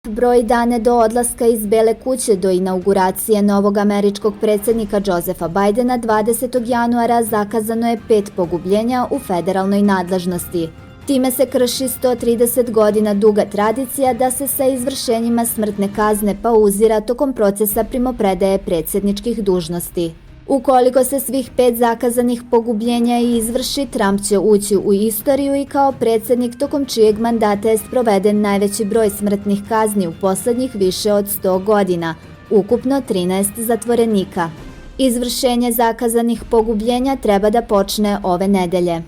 broji dane do odlaska iz Bele kuće do inauguracije novog američkog predsjednika Josepha Bidena 20. januara zakazano je 5 pogubljenja u federalnoj nadležnosti. Time se krši 130 godina duga tradicija da se sa izvršenjima smrtne kazne pauzira tokom procesa primopredaje predsjedničkih dužnosti. Ukoliko se svih 5 zakazanih pogubljenja izvrši, Trump će ući u istoriju i kao predsjednik tokom čijeg mandata je sproveden najveći broj smrtnih kazni u posljednjih više od 100 godina, ukupno 13 zatvorenika. Izvršenje zakazanih pogubljenja treba da počne ove nedelje.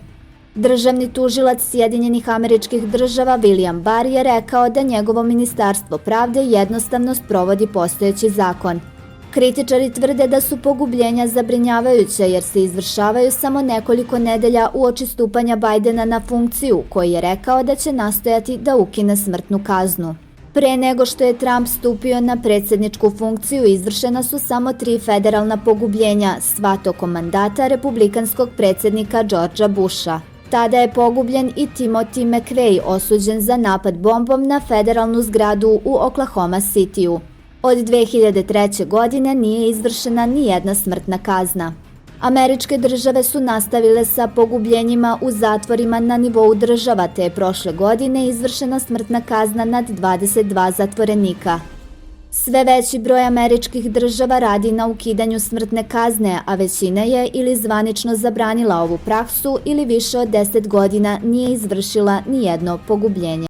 Državni tužilac Sjedinjenih Američkih Država William Barr je rekao da njegovo ministarstvo pravde jednostavno sprovodi postojeći zakon. Kritičari tvrde da su pogubljenja zabrinjavajuća jer se izvršavaju samo nekoliko nedelja uoči stupanja Bidena na funkciju, koji je rekao da će nastojati da ukine smrtnu kaznu. Pre nego što je Trump stupio na predsjedničku funkciju, izvršena su samo 3 federalna pogubljenja, sva tokom mandata republikanskog predsjednika Georgea Busha. Tada je pogubljen i Timothy McVeigh, osuđen za napad bombom na federalnu zgradu u Oklahoma Cityu. Od 2003. godine nije izvršena ni jedna smrtna kazna. Američke države su nastavile sa pogubljenjima u zatvorima na nivou država, te je prošle godine izvršena smrtna kazna nad 22 zatvorenika. Sve veći broj američkih država radi na ukidanju smrtne kazne, a većina je ili zvanično zabranila ovu praksu ili više od 10 godina nije izvršila ni jedno pogubljenje.